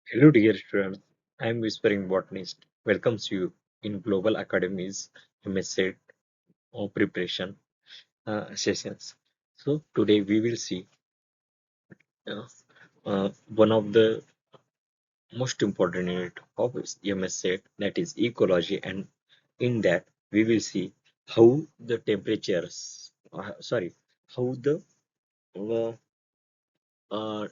Hello, dear students. I am Whispering Botanist. Welcomes you in Global Academy's MSc or preparation sessions. So today we will see uh, one of the most important unit of MSc, that is ecology, and in that we will see how the temperatures, how the uh, uh,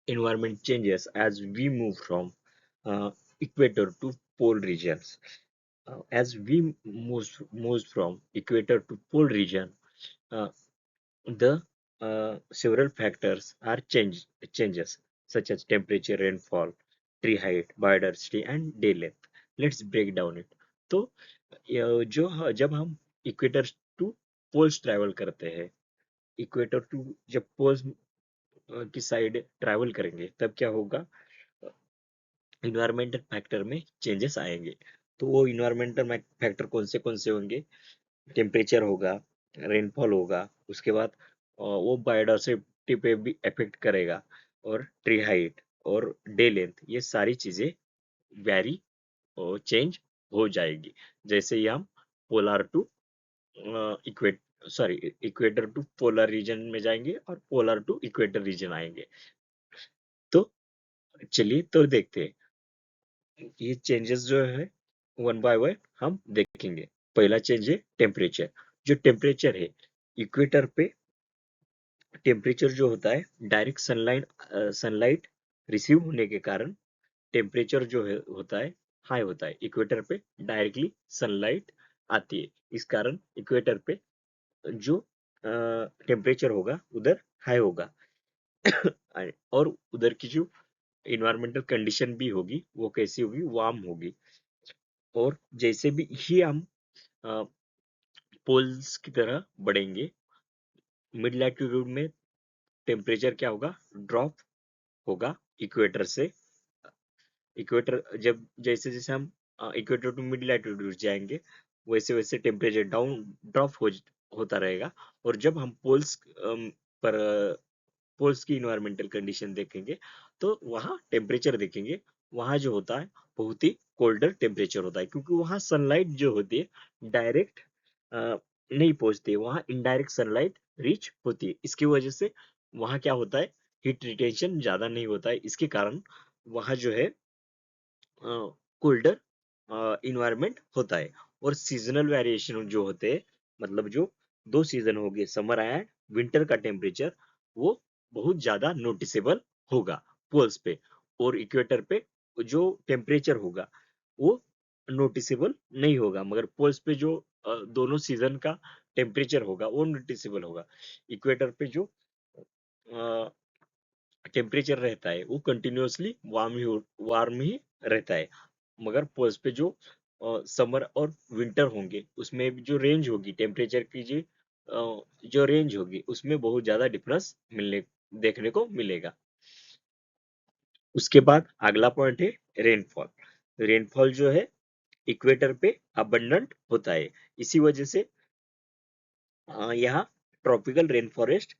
environment changes as we move from uh, equator to pole regions. As we moves from equator to pole region, uh, the several factors are changes such as temperature, rainfall, tree height, biodiversity, and day length. Let's break down it. तो जब हम equator two poles travel करते हैं, equator to जब poles की side travel करेंगे, तब क्या होगा? इन्वायरमेंटल फैक्टर में चेंजेस आएंगे। तो वो इन्वायरमेंटल फैक्टर कौन से होंगे? टेम्परेचर होगा, रेनफॉल होगा, उसके बाद वो बायोडायवर्सिटी पे भी इफेक्ट करेगा, और ट्री हाइट और डे लेंथ, ये सारी चीजें वेरी और चेंज हो जाएगी। जैसे ही हम polar to equate sorry equator to polar region में जाएंगे और पोलर टू इक्वेटर रीजन आएंगे। तो चलिए तो देखते हैं ये चेंजेस जो है, वन बाय वन हम देखेंगे। पहला चेंज है टेम्परेचर। जो टेम्परेचर है, इक्वेटर पे टेम्परेचर जो होता है, डायरेक्ट सनलाइट रिसीव होने के कारण टेम्परेचर जो है होता है, हाई होता है। इक्वेटर पे डायरेक्टली सनलाइट आती है, इस कारण इक्वेटर पे जो टेम्परेचर होगा उधर हाई होगा। और उधर की जो इन्वायरमेंटल कंडीशन भी होगी, वो कैसी होगी? वार्म होगी। और जैसे भी ही हम पोल्स की तरह बढ़ेंगे, मिड लैटिट्यूड में टेम्परेचर क्या होगा? ड्रॉप होगा इक्वेटर से। इक्वेटर जब जैसे जैसे हम इक्वेटर टू मिड लैटिट्यूड जाएंगे, वैसे वैसे टेम्परेचर डाउन ड्रॉप होता रहेगा। और जब हम पर पोल्स की इन्वायरमेंटल कंडीशन देखेंगे, तो वहाँ टेम्परेचर देखेंगे, वहाँ जो होता है बहुत ही कोल्डर टेम्परेचर होता है, क्योंकि वहाँ सनलाइट जो होती है डायरेक्ट नहीं पहुंचती है, वहाँ इनडायरेक्ट सनलाइट रीच होती है। इसकी वजह से वहाँ क्या होता है? हीट रिटेंशन ज्यादा नहीं होता है, इसके कारण वहाँ जो है कोल्डर इन्वायरमेंट होता है। और सीजनल वेरिएशन जो होते हैं, मतलब जो दो सीजन हो गए, समर एंड विंटर का टेम्परेचर, वो बहुत ज्यादा नोटिसेबल होगा पोल्स पे। और इक्वेटर पे जो टेम्परेचर होगा वो नोटिसेबल नहीं होगा, मगर पोल्स पे जो दोनों सीजन का टेम्परेचर होगा वो नोटिसेबल होगा। इक्वेटर पे जो टेम्परेचर रहता है वो कंटिन्यूअसली वार्म ही रहता है। मगर पोल्स पे जो समर और विंटर होंगे, उसमें भी जो रेंज होगी टेम्परेचर की, जो रेंज होगी, उसमें बहुत ज्यादा डिफरेंस मिलने देखने को मिलेगा। उसके बाद अगला पॉइंट है रेनफॉल। रेनफॉल जो है इक्वेटर पे अबंडेंट होता है, इसी वजह से यहाँ ट्रॉपिकल रेन फॉरेस्ट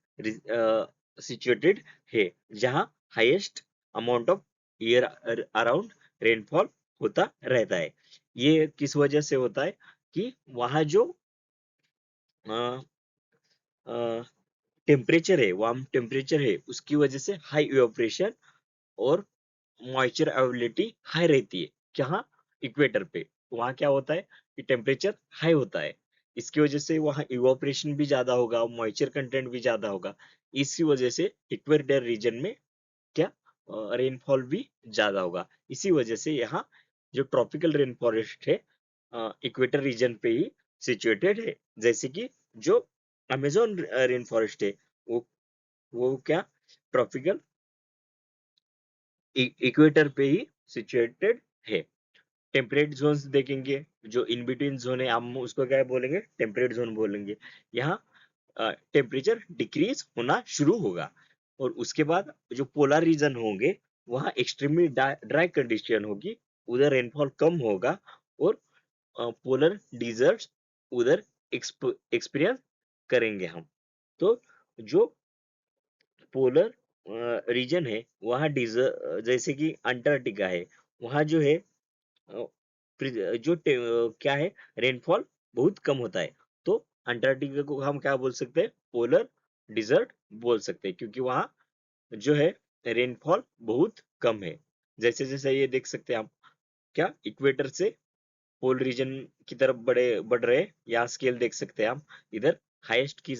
सिचुएटेड है, जहाँ highest amount of year around rainfall होता रहता है। ये किस वजह से होता है? कि वहाँ जो टेम्परेचर है, वार्म टेम्परेचर है, उसकी वजह से हाई इवेपोरेशन और मॉइस्चर अवेलेबिलिटी हाई रहती है। जहाँ इक्वेटर पे वहाँ क्या होता है कि टेम्परेचर हाई होता है, इसकी वजह से वहाँ इवेपोरेशन भी ज्यादा होगा, मॉइस्चर कंटेंट भी ज्यादा होगा। इसी वजह से इक्वेटर रीजन में क्या रेनफॉल भी ज्यादा होगा। इसी वजह से यहाँ जो ट्रॉपिकल रेन फॉरेस्ट है इक्वेटर रीजन पे ही सिचुएटेड है। जैसे कि जो अमेजोन रेन फॉरेस्ट है, वो वो क्या ट्रॉपिकल इक्वेटर पे ही सिचुएटेड है। टेम्परेट जोन्स देखेंगे, जो इन बिटवीन जोन है, हम उसको क्या बोलेंगे? टेम्परेट जोन बोलेंगे। यहाँ टेम्परेचर डिक्रीज होना शुरू होगा। और उसके बाद जो पोलर रीजन होंगे, वहाँ एक्सट्रीमली ड्राई कंडीशन होगी, उधर रेनफॉल कम होगा। और पोलर डिजर्ट्स उधर एक्सपीरियंस करेंगे हम। तो जो पोलर रीजन है वहाँ जैसे कि अंटार्कटिका है, वहाँ जो है अ, क्या है, रेनफॉल बहुत कम होता है। तो अंटार्कटिका को हम क्या बोल सकते हैं, पोलर डिजर्ट बोल सकते हैं, क्योंकि वहाँ जो है रेनफॉल बहुत कम है। जैसे जैसे ये देख सकते हैं आप, क्या इक्वेटर से पोल रीजन की तरफ बढ़ रहे हैं। यहाँ स्केल देख सकते हैं आप, इधर हाईएस्ट की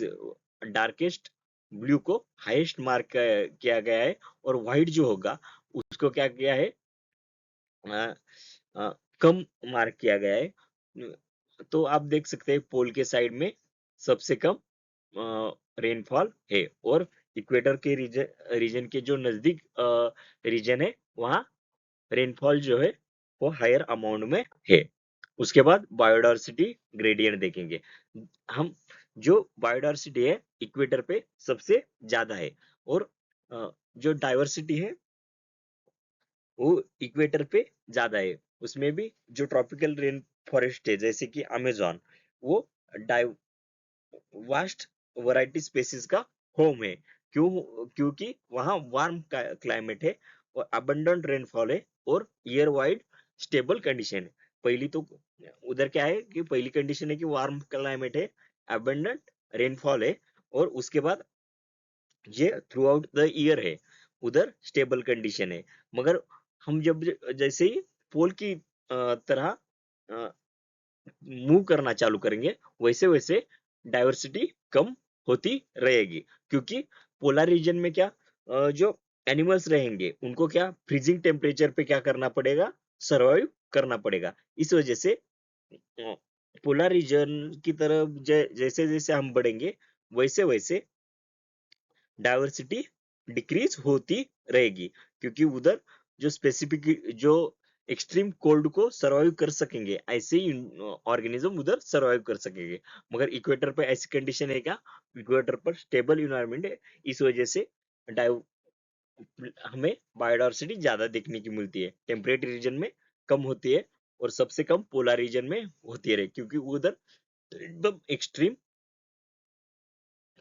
डार्केस्ट ब्लू को हाईएस्ट मार्क किया गया है, और व्हाइट जो होगा उसको क्या किया है, अ, कम मार्क किया गया है। तो आप देख सकते हैं पोल के साइड में सबसे कम रेनफॉल है, और इक्वेटर के रीजन के जो नजदीक रीजन है वहाँ रेनफॉल जो है वो हायर अमाउंट में है। उसके बाद बायोडायवर्सिटी ग्रेडियंट देखेंगे हम। जो बायोडायवर्सिटी है इक्वेटर पे सबसे ज्यादा है, और जो डाइवर्सिटी है वो इक्वेटर पे ज्यादा है। उसमें भी जो ट्रॉपिकल रेन फॉरेस्ट है जैसे कि अमेजोन, वो वास्ट वैरायटी स्पेसीज का होम है। क्योंकि वहाँ वार्म क्लाइमेट है, और अबंडेंट रेनफॉल है, और ईयर वाइड स्टेबल कंडीशन है। पहली तो उधर क्या है कि पहली कंडीशन है कि वार्म क्लाइमेट है, अबंडेंट रेनफॉल है, और उसके बाद ये थ्रू आउट द ईयर है, उधर स्टेबल कंडीशन है। मगर हम जब जैसे ही पोल की तरह मूव करना चालू करेंगे, वैसे वैसे डाइवर्सिटी कम होती रहेगी, क्योंकि पोलर रीजन में क्या, जो एनिमल्स रहेंगे उनको क्या फ्रीजिंग टेम्परेचर पे क्या करना पड़ेगा, सरवाइव करना पड़ेगा। इस वजह से पोलर रीजन की तरफ जैसे जैसे हम बढ़ेंगे, वैसे वैसे डाइवर्सिटी डिक्रीज होती रहेगी, क्योंकि उधर जो स्पेसिफिक जो एक्सट्रीम कोल्ड को सरवाइव कर सकेंगे, ऐसे ही ऑर्गेनिज्म उधर सरवाइव कर सकेंगे। मगर इक्वेटर पर ऐसी कंडीशन है क्या, इक्वेटर पर स्टेबल इन्वायरमेंट है, इस वजह से डाइव हमें बायोडायवर्सिटी ज्यादा देखने की मिलती है। टेम्परेट रीजन में कम होती है, और सबसे कम पोलर रीजन में होती है, क्योंकि उधर एकदम एक्सट्रीम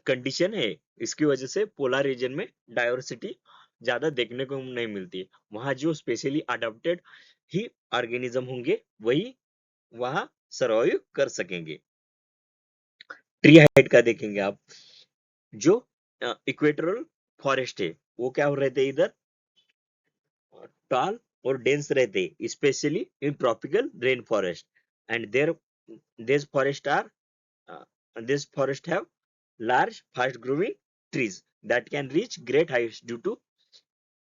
कंडीशन है। इसकी वजह से पोलर रीजन में डाइवर्सिटी ज्यादा देखने को नहीं मिलती। वहां जो स्पेशली अडॉप्टेड ही ऑर्गेनिज्म होंगे वही वहां सर्वाइव कर सकेंगे। ट्री हाइट का देखेंगे आप, जो इक्वेटोरल फॉरेस्ट है वो क्या हो रहे थे इधर, टॉल और डेंस रहते, specially in tropical rain forest, and there this forest are this forest have large fast growing trees that can reach great heights due to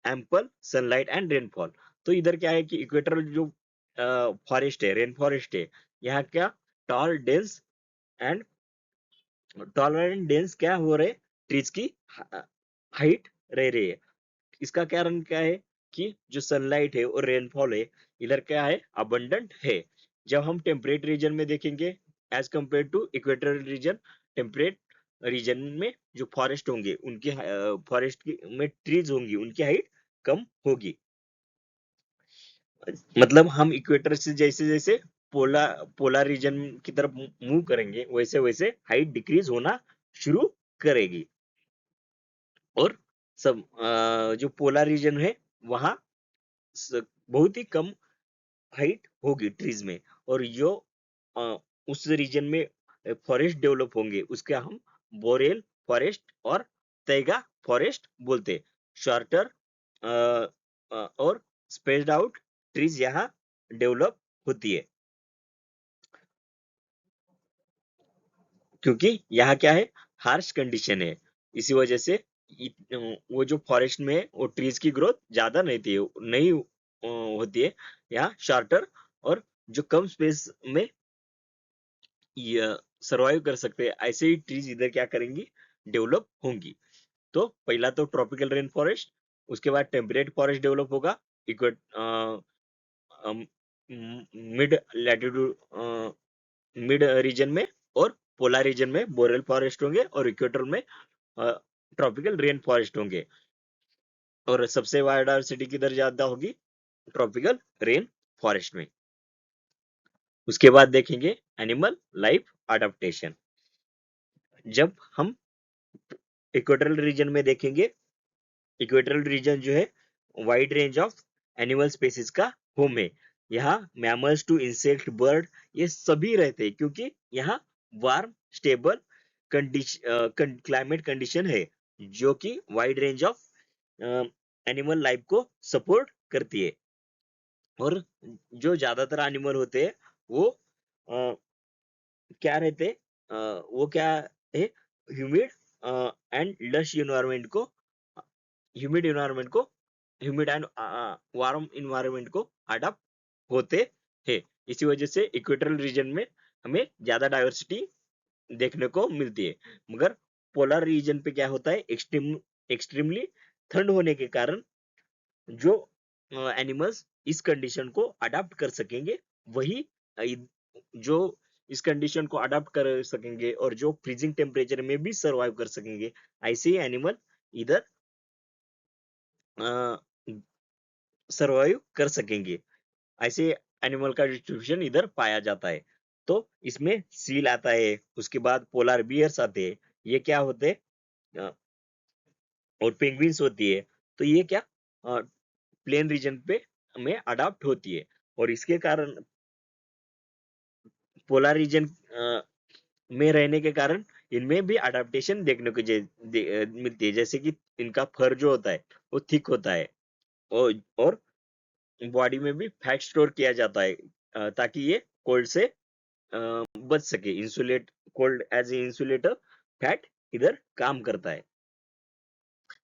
ample sunlight and rainfall। तो इधर क्या है कि इक्वेटरल जो forest है, rain forest है, यहाँ क्या tall dense and tall and dense क्या हो रहे, ट्रीज की हाइट रह रही है। इसका कारण क्या है कि जो सनलाइट है और रेनफॉल है इधर क्या है, अबंडेंट है। जब हम टेम्परेट रीजन में देखेंगे as compare to equatorial region, temperate region में जो फॉरेस्ट होंगे उनकी फॉरेस्ट की में ट्रीज होंगी उनकी हाइट कम होगी। मतलब हम इक्वेटर से जैसे जैसे पोलर रीजन की तरफ मूव करेंगे, वैसे वैसे हाइट डिक्रीज होना शुरू करेगी, और सब जो पोलर रीजन है वहाँ बहुत ही कम हाइट होगी ट्रीज में, और जो अ, उस रीजन में फॉरेस्ट डेवलप होंगे उसके हम बोरेल फॉरेस्ट और तैगा फॉरेस्ट बोलते हैं। शॉर्टर और स्पेस्ड आउट ट्रीज यहाँ डेवलप होती है, क्योंकि यहाँ क्या है, हार्श कंडीशन है। इसी वजह से वो जो फॉरेस्ट में है वो ट्रीज की ग्रोथ ज्यादा नहीं होती है। यहाँ शॉर्टर, और जो कम स्पेस में सरवाइव कर सकते हैं ऐसे ही ट्रीज इधर क्या करेंगी, डेवलप होंगी। तो पहला तो ट्रॉपिकल रेन फॉरेस्ट, उसके बाद टेम्परेट फॉरेस्ट डेवलप होगा equate mid latitude mid region में, और पोलर रीजन में बोरेल फॉरेस्ट होंगे, और इक्वेटर में ट्रॉपिकल रेन फॉरेस्ट होंगे। और सबसे बायोडायवर्सिटी किधर ज्यादा होगी, ट्रॉपिकल रेन फॉरेस्ट में। उसके बाद देखेंगे एनिमल लाइफ अडेप्टेशन। जब हम इक्वेटोरियल रीजन में देखेंगे, इक्वेटोरियल रीजन जो है wide range of animal species का होम है। यहाँ मैमल्स टू इंसेक्ट बर्ड ये सभी रहते हैं, क्योंकि यहाँ वार्म स्टेबल क्लाइमेट कंडीशन है, जो कि wide range of animal life को सपोर्ट करती है। और जो ज्यादातर एनिमल होते हैं वो अ, क्या रहते हैं, वो क्या है, ह्यूमिड एंड लश इन्वायरमेंट को ह्यूमिड इन्वायरमेंट को ह्यूमिड एंड वार्म इन्वायरमेंट को अडॉप्ट होते हैं। इसी वजह से इक्वेटोरियल रीजन में हमें ज्यादा डाइवर्सिटी देखने को मिलती है। मगर पोलर रीजन पे क्या होता है, एक्सट्रीमली ठंड होने के कारण जो एनिमल्स इस कंडीशन को अडाप्ट कर सकेंगे, वही अ, जो इस कंडीशन को अडाप्ट कर सकेंगे और जो फ्रीजिंग टेम्परेचर में भी सर्वाइव कर सकेंगे, ऐसे ही एनिमल इधर सर्वाइव कर सकेंगे। ऐसे एनिमल का डिस्ट्रीब्यूशन इधर पाया जाता है। तो इसमें सील आता है, उसके बाद पोलर बियर्स आते हैं, ये क्या होते हैं, और पेंगुइन्स होती है। तो ये क्या प्लेन रीजन पे में अडाप्ट होती है, और इसके कारण पोलर रीजन में रहने के कारण इनमें भी अडाप्टेशन देखने को मिलती है, जैसे कि इनका फर जो होता है वो थिक होता है, और बॉडी में भी फैट स्टोर किया जाता है, ताकि ये कोल्ड से बच सके। Insulate cold as a insulator fat इधर काम करता है।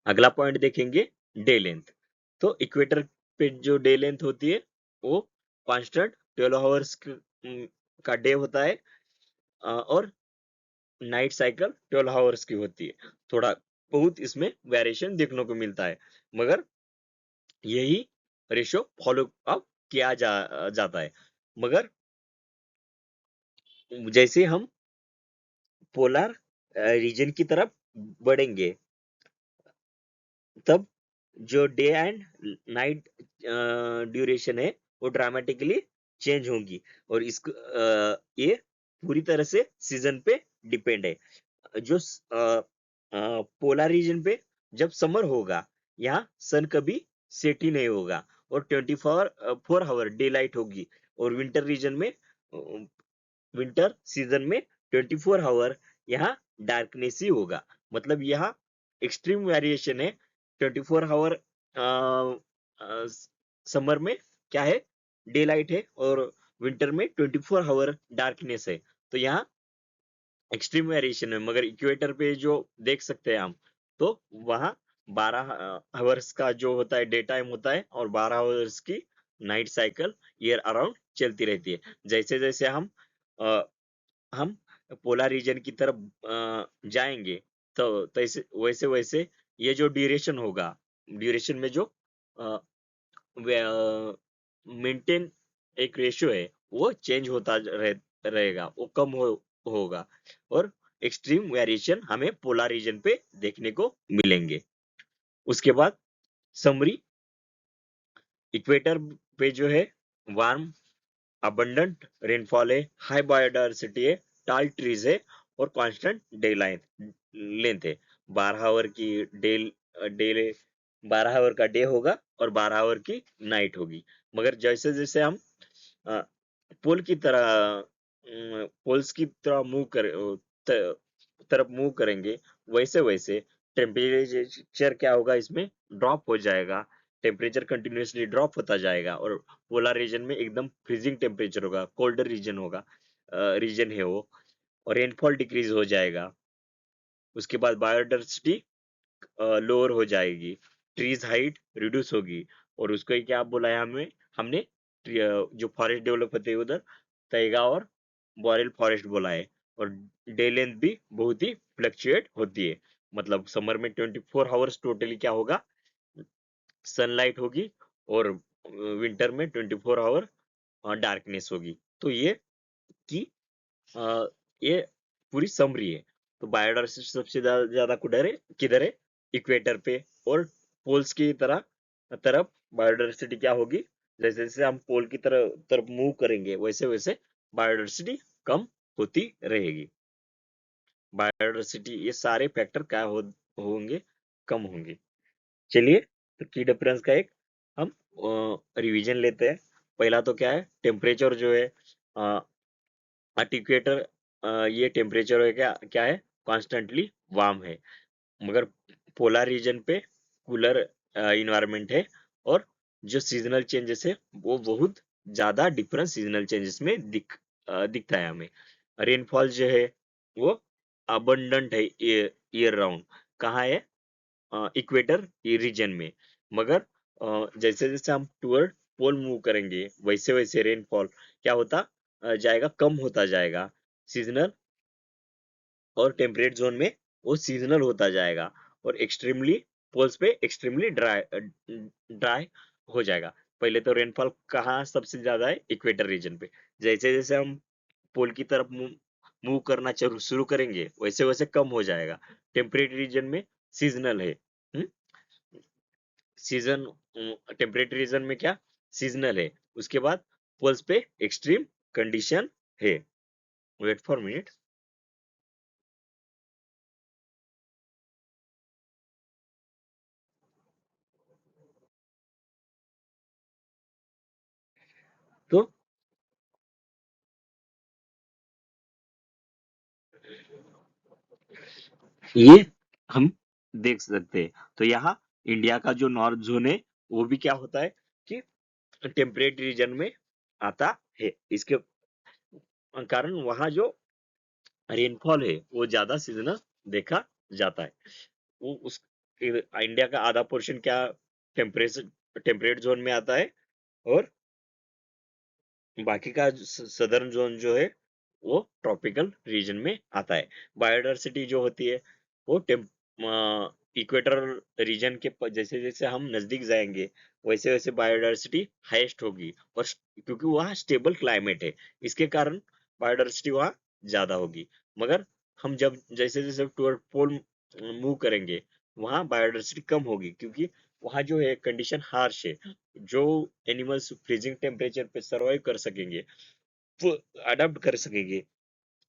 अगला पॉइंट देखेंगे, डे लेंथ। तो इक्वेटर पे जो डे लेंथ होती है वो कांस्टेंट 12 आवर्स का डे होता है, और नाइट साइकिल 12 आवर्स की होती है। थोड़ा बहुत इसमें वेरिएशन देखने को मिलता है, मगर यही रेशो फॉलो अप किया जाता है। मगर जैसे हम पोलर रीजन की तरफ बढ़ेंगे, तब जो डे एंड नाइट ड्यूरेशन है वो ड्रामेटिकली चेंज होंगी, और ये पूरी तरह से सीजन पे डिपेंड है। जो पोलर रीजन पे जब समर होगा, यहाँ सन कभी सेट ही नहीं होगा, और 24 आवर डे लाइट होगी। और विंटर रीजन में, विंटर सीजन में 24 आवर यहाँ डार्कनेस ही होगा। मतलब यहाँ एक्सट्रीम वेरिएशन है। 24 आवर समर में क्या है, डे लाइट है, और विंटर में 24 आवर डार्कनेस है। तो यहाँ एक्सट्रीम वेरिएशन है। मगर इक्वेटर पे जो देख सकते हैं हम, तो वहाँ 12 आवर्स का जो होता है डे टाइम होता है, और 12 आवर्स की नाइट साइकिल ईयर अराउंड चलती रहती है। जैसे जैसे अ, हम पोलर रीजन की तरफ जाएंगे, तो तैसे वैसे वैसे ये जो ड्यूरेशन होगा, ड्यूरेशन में जो मेंटेन एक रेशियो है वो चेंज होता रहेगा, वो कम होगा, और एक्सट्रीम वेरिएशन हमें पोलर रीजन पे देखने को मिलेंगे। उसके बाद समरी, इक्वेटर पे जो है वार्म अबंडेंट रेनफॉल है, हाई बायोडायवर्सिटी है, टाल ट्रीज है, और कांस्टेंट डे लेंथ है। 12 आवर की डे डे 12 आवर का डे होगा, और 12 आवर की नाइट होगी। मगर जैसे जैसे हम अ, पोल की तरह पोल्स की तरह तरफ मूव करेंगे, वैसे वैसे टेम्परेचर क्या होगा, इसमें ड्रॉप हो जाएगा। टेम्परेचर कंटिन्यूअसली ड्रॉप होता जाएगा, और पोलर रीजन में एकदम फ्रीजिंग टेम्परेचर होगा, कोल्डर रीजन होगा, रीजन है वो, और रेनफॉल डिक्रीज हो जाएगा। उसके बाद बायोडाइवर्सिटी लोअर हो जाएगी, ट्रीज हाइट रिड्यूस होगी, और उसको ही क्या बोला है हमें, हमने जो फॉरेस्ट डेवलप होते हैं उधर तैगा और बॉरेल फॉरेस्ट बोला है। और डे लेंथ भी बहुत ही फ्लक्चुएट होती है। मतलब समर में 24 आवर्स टोटली क्या होगा, सनलाइट होगी, और विंटर में 24 आवर डार्कनेस होगी। तो ये की अ, ये पूरी समरी है। तो बायोडायवर्सिटी सबसे ज्यादा किधर है, इक्वेटर पे। और पोल्स की तरफ बायोडायवर्सिटी क्या होगी, जैसे जैसे हम पोल की तरफ मूव करेंगे, वैसे वैसे बायोडायवर्सिटी कम होती रहेगी। बायोडायवर्सिटी ये सारे फैक्टर क्या होंगे, कम होंगे। चलिए, तो की डिफरेंस का एक हम रिवीजन लेते हैं। पहला तो क्या है, टेम्परेचर जो है अर्ट इक्वेटर, ये टेम्परेचर है क्या क्या है, कॉन्स्टेंटली वार्म है। मगर पोलर रीजन पे कूलर इन्वायरमेंट है। और जो सीजनल चेंजेस है वो बहुत ज्यादा डिफरेंस सीजनल चेंजेस में दिखता है हमें। रेनफॉल जो है वो अबंडेंट है ईयर राउंड। कहाँ है, इक्वेटर रीजन में। मगर जैसे जैसे हम टूवर्ड पोल मूव करेंगे वैसे वैसे रेनफॉल क्या होता जाएगा, कम होता जाएगा। सीजनल और टेम्परेट जोन में वो सीजनल होता जाएगा। और एक्सट्रीमली पोल्स पे एक्सट्रीमली ड्राई हो जाएगा। पहले तो रेनफॉल कहाँ सबसे ज्यादा है, इक्वेटर रीजन पे। जैसे जैसे हम पोल की तरफ मूव करना शुरू करेंगे वैसे वैसे कम हो जाएगा। टेम्परेट रीजन में सीजनल है। सीजन टेम्परेट रीजन में क्या, सीजनल है। उसके बाद पोल्स पे एक्सट्रीम कंडीशन है। Wait for minute. तो ये हम देख सकते हैं। तो यहाँ इंडिया का जो नॉर्थ जोन है वो भी क्या होता है कि टेम्परेट रीजन में आता है। इसके कारण वहाँ जो रेनफॉल है वो ज्यादा सीजनल देखा जाता है। वो उस इंडिया का आधा पोर्शन क्या टेम्परेचर टेम्परेट जोन में आता है। और बाकी का सदर्न जोन जो है वो ट्रॉपिकल रीजन में आता है। बायोडायवर्सिटी जो होती है वो इक्वेटर रीजन के जैसे जैसे हम नजदीक जाएंगे वैसे वैसे बायोडायवर्सिटी हाईएस्ट होगी। और क्योंकि वहाँ स्टेबल क्लाइमेट है इसके कारण बायोडायवर्सिटी वहाँ ज्यादा होगी। मगर हम जब जैसे जैसे टूवर्ड पोल मूव करेंगे वहाँ बायोडायवर्सिटी कम होगी, क्योंकि वहाँ जो है कंडीशन हार्श है। जो एनिमल्स फ्रीजिंग टेम्परेचर पे सरवाइव कर सकेंगे, वो अडाप्ट कर सकेंगे,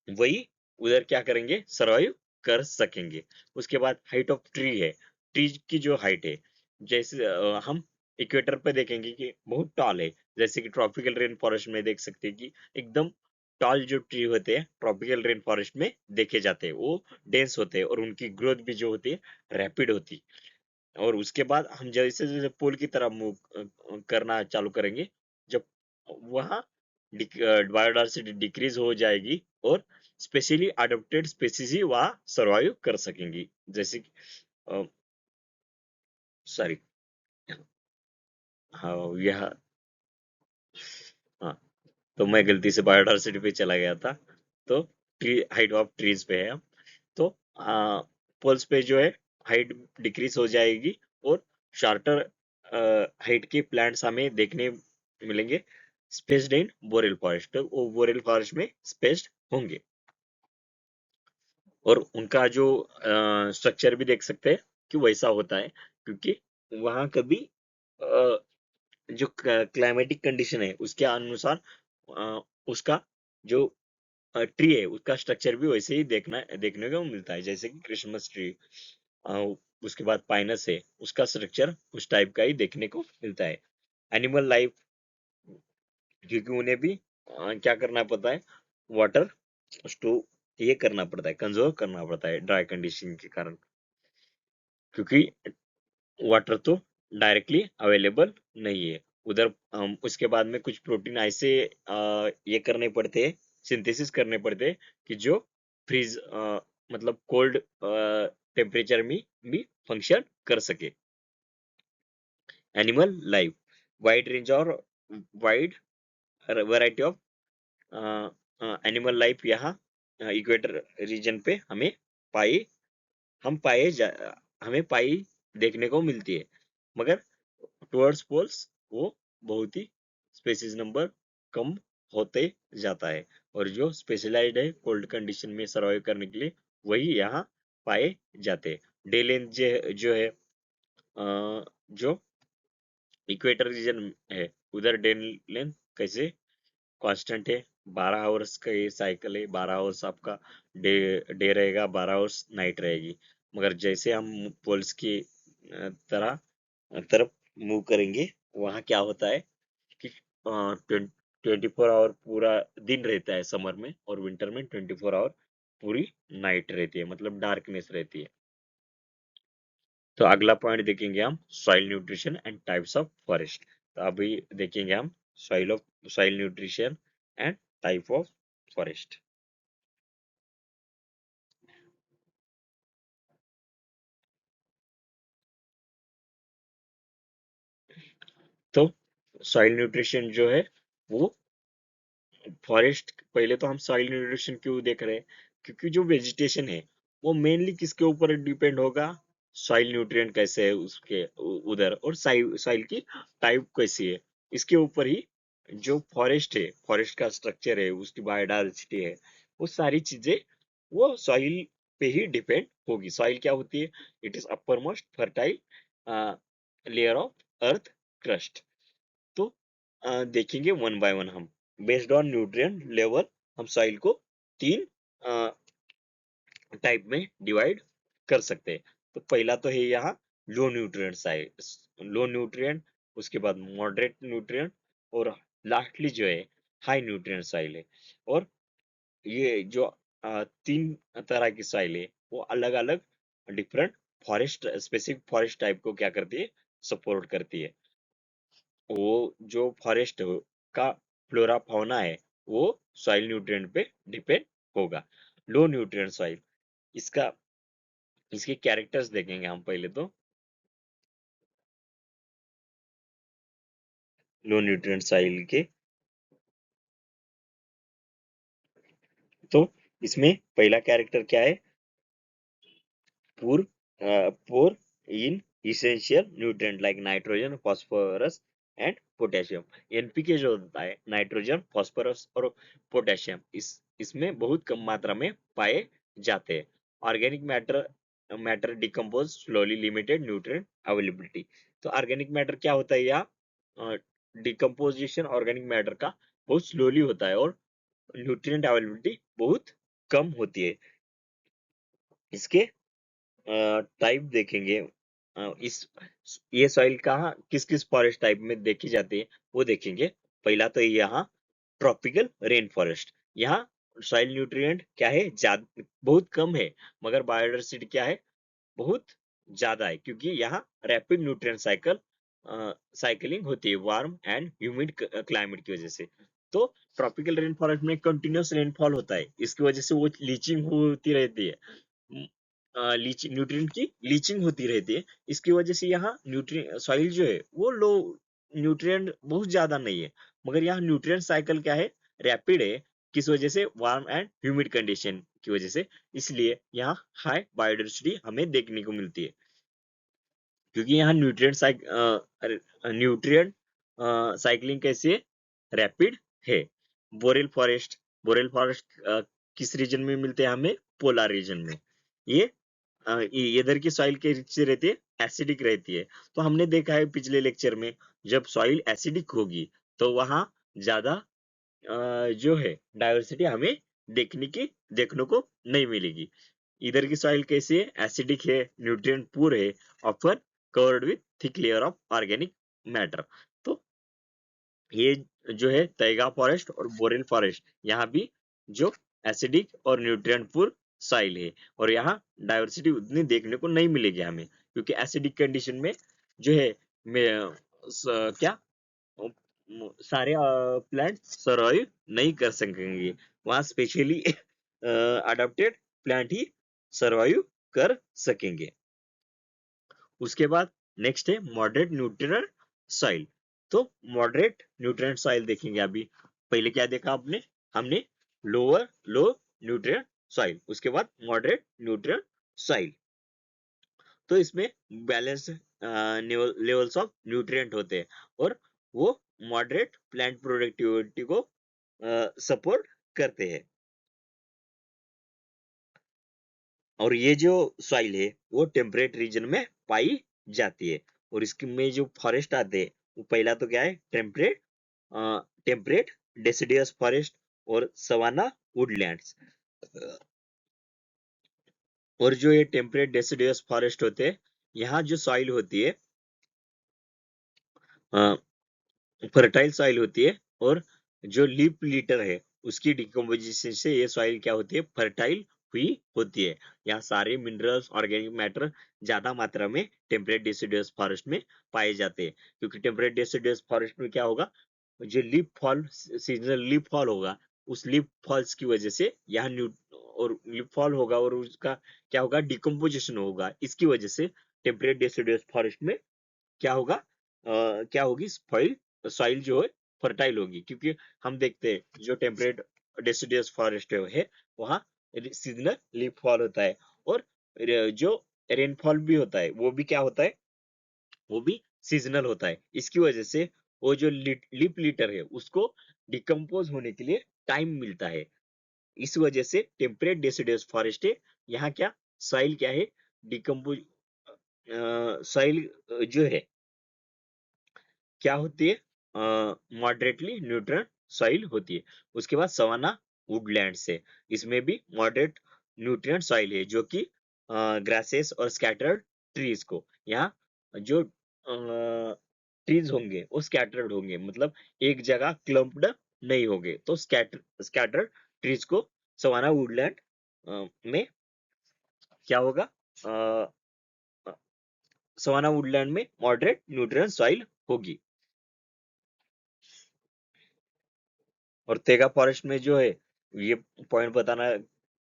वही उधर क्या करेंगे, सरवाइव कर सकेंगे। उसके बाद हाइट ऑफ ट्री है, ट्री की जो हाइट है, जैसे हम इक्वेटर पे देखेंगे कि बहुत टॉल है। जैसे कि ट्रॉपिकल रेन फॉरेस्ट में देख सकते हैं कि एकदम टॉल जो ट्री होते हैं ट्रॉपिकल रेन फॉरेस्ट में देखे जाते हैं, वो डेंस होते हैं और उनकी ग्रोथ भी जो होती है रैपिड होती है। और उसके बाद हम जैसे जैसे पोल की तरफ मूव करना चालू करेंगे, जब वहाँ बायोडायवर्सिटी डिक्रीज हो जाएगी और स्पेशली अडोप्टेड स्पीसीज ही वहाँ सरवाइव कर सकेंगी। जैसे कि सॉरी, हाँ यह, हाँ, तो मैं गलती से बायोडायवर्सिटी पे चला गया था। तो ट्री हाइट ऑफ ट्रीज पे है हम। तो पोल्स पे जो है हाइट डिक्रीज हो जाएगी और शार्टर हाइट के प्लांट्स हमें देखने मिलेंगे स्पेस्ड इन बोरेल फॉरेस्ट। तो वो बोरेल फॉरेस्ट में स्पेस्ड होंगे। और उनका जो स्ट्रक्चर भी देख सकते हैं कि वैसा होता है, क्योंकि वहाँ कभी अ, जो क्लाइमेटिक कंडीशन है उसके अनुसार उसका जो ट्री है उसका स्ट्रक्चर भी वैसे ही देखने को मिलता है। जैसे कि क्रिसमस ट्री, उसके बाद पाइनस है, उसका स्ट्रक्चर उस टाइप का ही देखने को मिलता है। एनिमल लाइफ, क्योंकि उन्हें भी क्या करना पड़ता है, वाटर स्टोर ये करना पड़ता है, कंजर्व करना पड़ता है ड्राई कंडीशन के कारण। क्योंकि वाटर तो डायरेक्टली अवेलेबल नहीं है उधर। उसके बाद में कुछ प्रोटीन ऐसे ये करने पड़ते हैं, सिंथेसिस करने पड़ते हैं कि जो फ्रीज मतलब कोल्ड टेम्परेचर में भी फंक्शन कर सके। एनिमल लाइफ, वाइड रेंज और wide variety of animal life यहाँ इक्वेटर रीजन पे पाई हम पाए जा हमें पाई देखने को मिलती है। मगर टुवर्ड्स पोल्स वो बहुत ही स्पेसीज नंबर कम होते जाता है। और जो स्पेशलाइज्ड है कोल्ड कंडीशन में सर्वाइव करने के लिए वही यहाँ पाए जाते हैं। डे लेंथ जो है जो इक्वेटर रीजन है उधर डे लेंथ कैसे कांस्टेंट है। 12 आवर्स का ये साइकिल है, 12 आवर्स आपका डे डे रहेगा, 12 आवर्स नाइट रहेगी। मगर जैसे हम पोल्स की तरह तरफ मूव करेंगे, वहाँ क्या होता है कि 24 आवर पूरा दिन रहता है समर में, और विंटर में 24 आवर पूरी नाइट रहती है, मतलब डार्कनेस रहती है। तो अगला पॉइंट देखेंगे हम soil nutrition and types of forest. तो अभी देखेंगे हम soil nutrition and type of forest. तो सॉइल न्यूट्रिशन जो है वो फॉरेस्ट, पहले तो हम सॉइल न्यूट्रिशन क्यों देख रहे हैं, क्योंकि जो वेजिटेशन है वो मेनली किसके ऊपर डिपेंड होगा, सॉइल न्यूट्रिएंट कैसे है उसके उधर, और सॉइल की टाइप कैसी है, इसके ऊपर ही जो फॉरेस्ट है, फॉरेस्ट का स्ट्रक्चर है, उसकी बायोडाइवर्सिटी है, वो सारी चीजें वो सॉइल पे ही डिपेंड होगी। सॉइल क्या होती है, it is upper most fertile layer of earth crust. तो देखेंगे वन बाय वन हम, बेस्ड ऑन न्यूट्रिएंट लेवल हम सॉइल को तीन टाइप में डिवाइड कर सकते हैं। तो पहला तो है यहाँ लो न्यूट्रिएंट साइल, लो न्यूट्रिएंट, उसके बाद मॉडरेट न्यूट्रिएंट, और लास्टली जो है हाई न्यूट्रिएंट साइल है। और ये जो तीन तरह की सॉइल है वो अलग अलग different forest, specific forest type को क्या करती है, सपोर्ट करती है। वो जो फॉरेस्ट का फ्लोरा फौना है वो सॉइल न्यूट्रिएंट पे डिपेंड होगा। लो न्यूट्रिएंट सॉइल, इसका इसके कैरेक्टर्स देखेंगे हम पहले तो। लो न्यूट्रिएंट सॉइल के, तो इसमें पहला कैरेक्टर क्या है, poor poor in essential nutrient like nitrogen, phosphorus and potassium। NPK जो होता है, नाइट्रोजन, फास्फोरस और पोटेशियम, इसमें बहुत कम मात्रा में पाए जाते हैं। Organic matter matter decompose slowly, limited nutrient availability. तो ऑर्गेनिक मैटर क्या होता है, या डिकम्पोजिशन ऑर्गेनिक मैटर का बहुत स्लोली होता है, और न्यूट्रिएंट अवेलेबिलिटी बहुत कम होती है। इसके टाइप देखेंगे, इस ये सॉइल कहाँ किस किस फॉरेस्ट टाइप में देखी जाती है वो देखेंगे। पहला तो यहाँ ट्रॉपिकल रेन फॉरेस्ट, यहाँ सॉइल न्यूट्रिएंट क्या है, ज्यादा बहुत कम है, मगर बायोडाइवर्सिटी क्या है, बहुत ज्यादा है, क्योंकि यहाँ रैपिड न्यूट्रिएंट साइकिलिंग होती है वार्म एंड ह्यूमिड क्लाइमेट की वजह से। तो ट्रॉपिकल रेन फॉरेस्ट में कंटिन्यूस रेनफॉल होता है, इसकी वजह से वो लीचिंग होती रहती है, न्यूट्रिएंट की लीचिंग होती रहती है। इसकी वजह से यहाँ न्यूट्रिएंट सॉइल जो है वो लो, न्यूट्रिएंट बहुत ज्यादा नहीं है, मगर यहाँ न्यूट्रिएंट साइकिल क्या है, रैपिड है। किस वजह से, वार्म एंड ह्यूमिड कंडीशन की वजह से, इसलिए यहाँ हाई बायोडाइवर्सिटी हमें देखने को मिलती है। क्योंकि यहाँ न्यूट्रिएंट साइक्लिंग कैसी है, रैपिड है। बोरेल फॉरेस्ट, बोरेल फॉरेस्ट किस रीजन में मिलते हैं हमें, पोलर रीजन में। ये इधर की सॉइल कैसी रहती है, एसिडिक रहती है। तो हमने देखा है पिछले लेक्चर में, जब सॉइल एसिडिक होगी तो वहां ज्यादा जो है डाइवर्सिटी हमें देखने को नहीं मिलेगी। इधर की सॉइल कैसी है, एसिडिक है, न्यूट्रिएंट पूर है, offer covered with thick layer of organic matter. तो ये जो है तैगा फॉरेस्ट और बोरेल फॉरेस्ट, यहाँ भी जो एसिडिक और न्यूट्रिएंट पूर सॉइल है, और यहाँ डाइवर्सिटी उतनी देखने को नहीं मिलेगी हमें, क्योंकि एसिडिक कंडीशन में जो है क्या सारे प्लांट सर्वाइव नहीं कर सकेंगे, वहां स्पेशली अडॉप्टेड प्लांट ही सर्वाइव कर सकेंगे। उसके बाद नेक्स्ट है मॉडरेट न्यूट्रिएंट सॉइल। तो मॉडरेट न्यूट्रिएंट सॉइल देखेंगे अभी। पहले क्या देखा आपने, हमने लोअर लो न्यूट्रिएंट सॉइल, उसके बाद मॉडरेट न्यूट्रिएंट सॉइल। तो इसमें बैलेंस लेवल्स ऑफ न्यूट्रिएंट होते हैं, और वो मॉडरेट प्लांट प्रोडक्टिविटी को सपोर्ट करते हैं। और ये जो सॉइल है वो टेम्परेट रीजन में पाई जाती है। और इसके में जो फॉरेस्ट आते हैं, वो पहला तो क्या है, टेम्परेट डेसिडियस फॉरेस्ट और सवाना वुडलैंड्स। और जो ये टेम्परेट डेसिडियस फॉरेस्ट होते हैं, यहाँ जो सॉइल होती है फर्टाइल सॉइल होती है, और जो लीफ लिटर है उसकी डिकम्पोजिशन से ये सॉइल क्या होती है, फर्टाइल हुई होती है। यहाँ सारे मिनरल्स, ऑर्गेनिक मैटर ज्यादा मात्रा में टेम्परेट डिसिडुअस फॉरेस्ट में पाए जाते हैं, क्योंकि टेम्परेट डिसिडुअस फॉरेस्ट में क्या होगा, जो leaf fall, seasonal leaf fall होगा, उस लीफ फॉल्स की वजह से यहाँ न्यू और लीफ फॉल होगा, और उसका क्या होगा, डिकम्पोजिशन होगा। इसकी वजह से टेम्परेट डिसिडुअस फॉरेस्ट में क्या होगा, क्या होगी, सॉइल सॉइल जो है फर्टाइल होगी, क्योंकि हम देखते हैं जो टेम्परेट डेसिडियस फॉरेस्ट है वहाँ सीजनल लीफ फॉल होता है, और जो रेनफॉल भी होता है वो भी क्या होता है, वो भी सीजनल होता है। इसकी वजह से वो जो लीफ लिटर है उसको डिकम्पोज होने के लिए टाइम मिलता है। इस वजह से टेम्परेट डेसिडियस फॉरेस्ट है, यहाँ क्या, सॉइल क्या है, डिकम्पोज सॉइल जो है क्या होती है, मॉडरेटली न्यूट्रन सॉइल होती है। उसके बाद सवाना वुडलैंड से, इसमें भी मॉडरेट न्यूट्रिएंट सॉइल है, जो कि ग्रासेस और स्कैटर्ड ट्रीज को, यहाँ जो ट्रीज होंगे वो स्कैटर्ड होंगे, मतलब एक जगह क्लम्प्ड नहीं होंगे, तो स्कैटर्ड ट्रीज को सवाना वुडलैंड में क्या होगा, सवाना वुडलैंड में मॉडरेट न्यूट्रिएंट सॉइल होगी। और तेगा फॉरेस्ट में जो है, ये पॉइंट बताना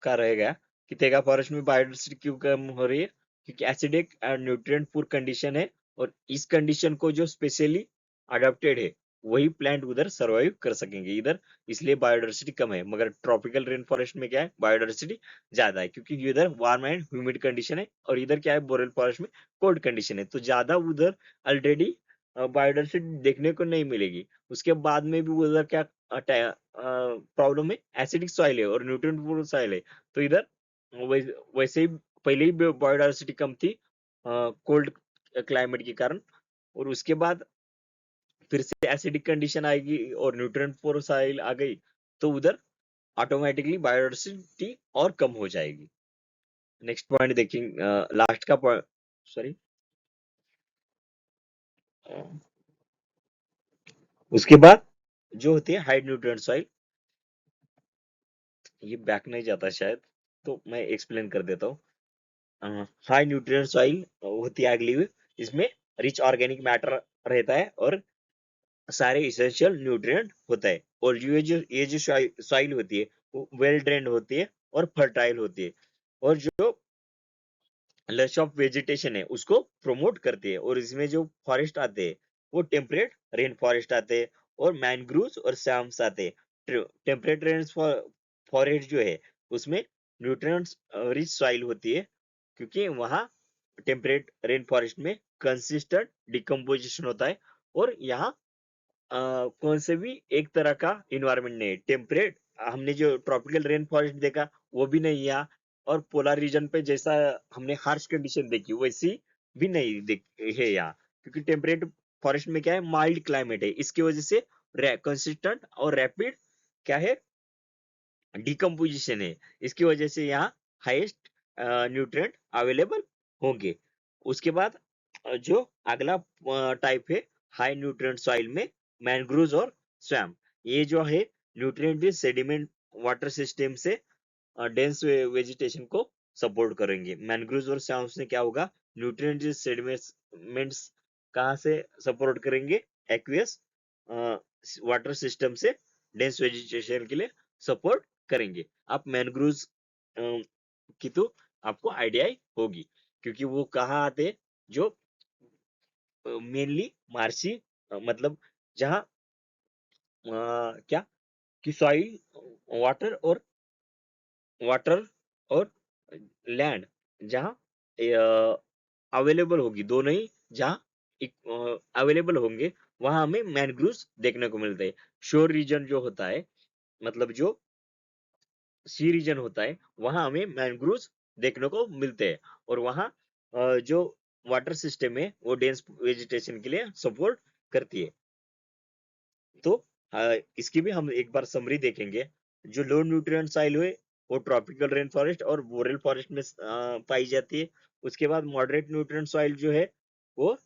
का रहेगा कि तेगा फॉरेस्ट में बायोडाइवर्सिटी क्यों कम हो रही है, क्योंकि acidic and nutrient poor condition है, और इस कंडीशन को जो स्पेशली अडेप्टेड है वही प्लांट उधर सरवाइव कर सकेंगे इधर, इसलिए बायोडाइवर्सिटी कम है। मगर ट्रॉपिकल रेन फॉरेस्ट में क्या है, बायोडाइवर्सिटी ज्यादा है, क्योंकि इधर वार्म एंड ह्यूमिड कंडीशन है, और इधर क्या है, बोरेल फॉरेस्ट में कोल्ड कंडीशन है, तो ज्यादा उधर ऑलरेडी बायोडाइवर्सिटी देखने को नहीं मिलेगी। उसके बाद में भी उधर क्या प्रॉब्लम है, एसिडिक सॉइल है और न्यूट्रिएंट पूर्ण सॉइल है, तो इधर वैसे ही पहले ही बायोडाइवर्सिटी कम थी कोल्ड क्लाइमेट के कारण, और उसके बाद फिर से एसिडिक कंडीशन आएगी और न्यूट्रिएंट पूर्ण सॉइल आ गई, तो उधर ऑटोमेटिकली बायोडाइवर्सिटी और कम हो जाएगी। नेक्स्ट पॉइंट देखेंगे, लास्ट का पॉइंट, सॉरी, उसके बाद जो होती है हाई न्यूट्रिएंट सॉइल, ये बैक नहीं जाता शायद, तो मैं एक्सप्लेन कर देता हूँ। हाई न्यूट्रिएंट सॉइल होती है अगली, इसमें रिच ऑर्गेनिक मैटर रहता है और सारे इसेंशियल न्यूट्रिएंट होता है, और ये जो सॉइल होती है वो वेल ड्रेन्ड होती है और फर्टाइल होती है, और जो लश ऑफ वेजिटेशन है उसको प्रमोट करती है, और इसमें जो फॉरेस्ट आते हैं वो टेम्परेट रेन फॉरेस्ट आते हैं, और मैनग्रूव्स और सैम्स आते हैं। टेम्परेट रेन फॉरेस्ट जो है उसमें न्यूट्रिएंट्स रिच सॉइल होती है, क्योंकि वहाँ टेम्परेट रेन फॉरेस्ट में कंसिस्टेंट डिकम्पोजिशन होता है, और यहाँ कौन से भी एक तरह का इन्वायरमेंट नहीं है, टेम्परेट, हमने जो ट्रॉपिकल रेन फॉरेस्ट देखा वो भी नहीं है, और पोलर रीजन पे जैसा हमने हार्श कंडीशन देखी वैसी भी नहीं है यहाँ, क्योंकि टेम्परेट फॉरेस्ट में क्या है, माइल्ड क्लाइमेट है, इसकी वजह से कंसिस्टेंट और रैपिड क्या है, डिकम्पोजिशन है, इसकी वजह से यहाँ हाईएस्ट न्यूट्रिएंट अवेलेबल होंगे। उसके बाद जो अगला टाइप है हाई न्यूट्रिएंट सॉइल में मैनग्रोव्स और स्वैम्प, ये जो है न्यूट्रिएंट सेडिमेंट वाटर सिस्टम से डेंस वेजिटेशन को सपोर्ट करेंगे। मैनग्रोव्स और स्वैम्प्स में क्या होगा, न्यूट्रिएंट सेडिमेंट्स कहाँ से सपोर्ट करेंगे, एक्वियस वाटर सिस्टम से डेंस वेजिटेशन के लिए सपोर्ट करेंगे। आप मैनग्रोव्स की तो आपको आइडिया ही होगी, क्योंकि वो कहाँ आते हैं, जो मेनली मार्सी, मतलब जहाँ क्या कि सॉइल वाटर और वाटर और लैंड जहाँ अवेलेबल होगी, दोनों ही जहाँ अवेलेबल होंगे वहां हमें मैनग्रूव्स देखने को मिलते हैं। शोर रीजन जो होता है, मतलब जो सी रीजन होता है, वहां हमें मैनग्रोव्स देखने को मिलते हैं, और वहाँ जो वाटर सिस्टम है वो डेंस वेजिटेशन के लिए सपोर्ट करती है। तो इसकी भी हम एक बार समरी देखेंगे। जो लो न्यूट्रिएंट सॉइल हुए वो ट्रॉपिकल रेन फॉरेस्ट और बोरेल फॉरेस्ट में पाई जाती है। उसके बाद मॉडरेट न्यूट्रिएंट सॉइल जो है वो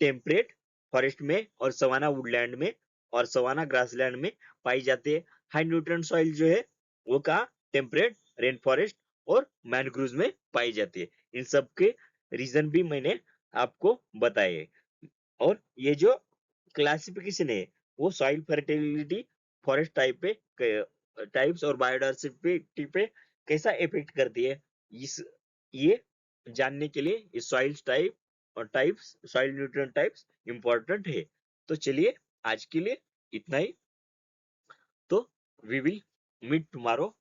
टेम्परेट फॉरेस्ट में और सवाना वुडलैंड में और सवाना ग्रासलैंड में पाई जाती है। हाई न्यूट्रिएंट सॉइल जो है वो कहाँ, टेम्परेट, रेन फॉरेस्ट और मैनग्रूव्स में पाई जाती है। इन सब के रीजन भी मैंने आपको बताए हैं। और ये जो क्लासिफिकेशन है वो सॉइल फर्टिलिटी, फॉरेस्ट टाइप पे, टाइप्स और बायोडाइवर्सिटी पे कैसा इफेक्ट करती है, इस ये जानने के लिए इस सॉइल टाइप और types, soil nutrient types important है। तो चलिए आज के लिए इतना ही। तो we will meet tomorrow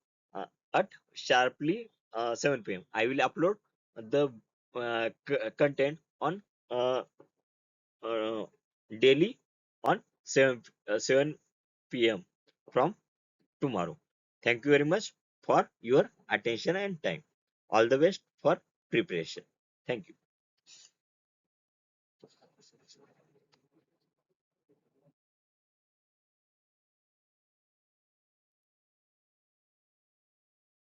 at sharply 7 p.m. I will upload the content on uh, uh, daily on 7 p.m. from tomorrow. Thank you very much for your attention and time. All the best for preparation. Thank you.